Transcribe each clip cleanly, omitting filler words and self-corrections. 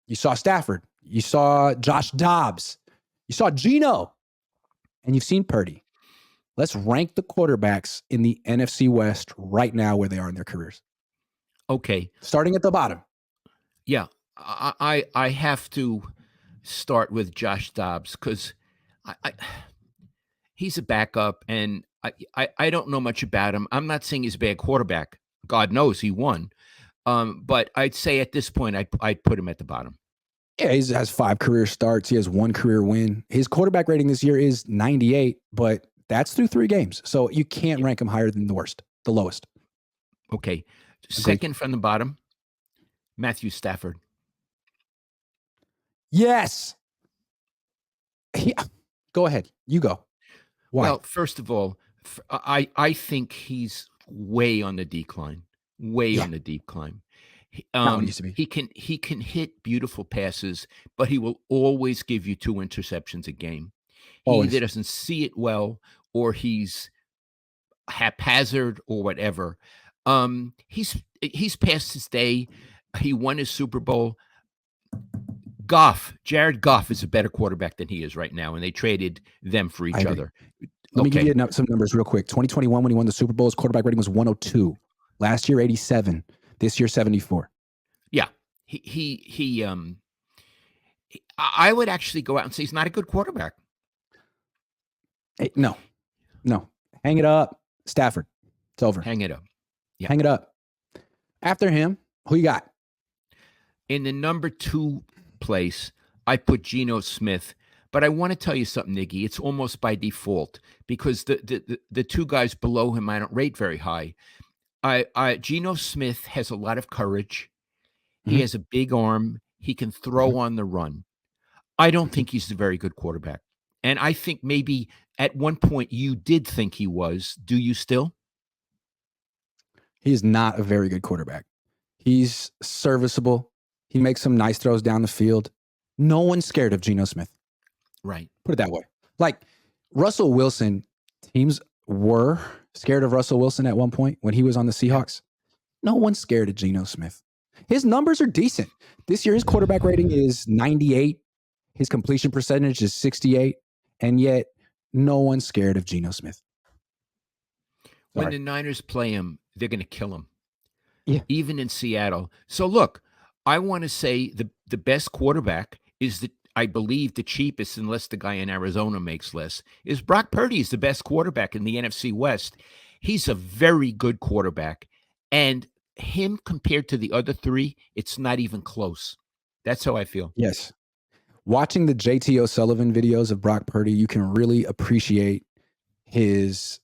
You saw Stafford. You saw Josh Dobbs. You saw Geno. And you've seen Purdy. Let's rank the quarterbacks in the NFC West right now where they are in their careers. Okay. Starting at the bottom. Yeah. I have to start with Josh Dobbs because he's a backup, and I don't know much about him. I'm not saying he's a bad quarterback. God knows he won. But I'd say at this point, I'd put him at the bottom. Yeah, he has 5 career starts. He has 1 career win. His quarterback rating this year is 98, but that's through 3 games. So you can't rank him higher than the lowest. Okay. Second from the bottom, Matthew Stafford. Yes. Go ahead. You go. Why? Well, first of all, I think he's way on the decline. On the decline. Not what he used to be. He can hit beautiful passes, but he will always give you 2 interceptions a game. He either doesn't see it well, or he's haphazard, or whatever. He's past his day. He won his Super Bowl. Jared Goff is a better quarterback than he is right now, and they traded them for each other. Let me give you some numbers real quick. 2021, when he won the Super Bowl, his quarterback rating was 102. Last year, 87. This year, 74. Yeah. I would actually go out and say he's not a good quarterback. Hey, no. Hang it up. Stafford. It's over. Hang it up. Yeah. Hang it up. After him, who you got? In the number 2 place, I put Geno Smith. But I want to tell you something, Niggy. It's almost by default because the 2 guys below him I don't rate very high. Geno Smith has a lot of courage. Mm-hmm. He has a big arm. He can throw on the run. I don't think he's a very good quarterback. And I think maybe at one point you did think he was. Do you still? He is not a very good quarterback. He's serviceable. He makes some nice throws down the field. No one's scared of Geno Smith. Right. Put it that way. Like Russell Wilson, teams were scared of Russell Wilson at one point when he was on the Seahawks. No one's scared of Geno Smith. His numbers are decent. This year, his quarterback rating is 98. His completion percentage is 68. And yet, no one's scared of Geno Smith. Sorry. When the Niners play him, they're going to kill him. Yeah. Even in Seattle. So look, I want to say the best quarterback is I believe the cheapest, unless the guy in Arizona makes less, is Brock Purdy is the best quarterback in the NFC West. He's a very good quarterback. And him compared to the other 3, it's not even close. That's how I feel. Yes. Watching the JT O'Sullivan videos of Brock Purdy, you can really appreciate his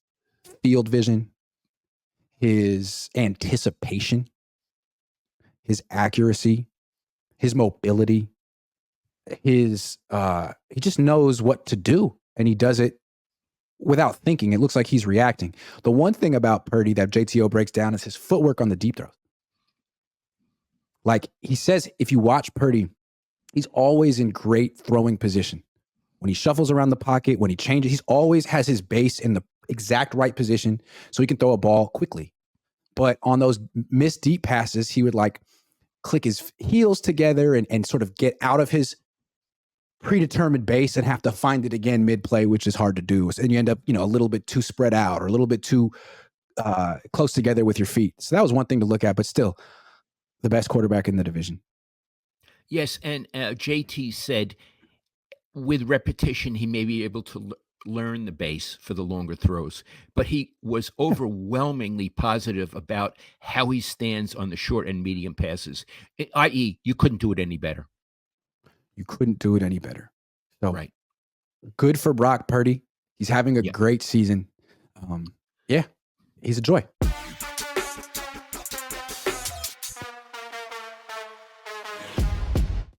field vision, his anticipation, his accuracy, his mobility. He just knows what to do, and he does it without thinking. It looks like he's reacting. The one thing about Purdy that JTO breaks down is his footwork on the deep throws. Like he says, if you watch Purdy, he's always in great throwing position. When he shuffles around the pocket, when he changes, he always has his base in the exact right position so he can throw a ball quickly. But on those missed deep passes, he would like click his heels together and sort of get out of his predetermined base and have to find it again mid-play, which is hard to do. And you end up, a little bit too spread out or a little bit too close together with your feet. So that was one thing to look at, but still the best quarterback in the division. Yes, and JT said with repetition, he may be able to learn the base for the longer throws, but he was overwhelmingly positive about how he stands on the short and medium passes, i.e., you couldn't do it any better. You couldn't do it any better. So right. Good for Brock Purdy. He's having a great season. He's a joy.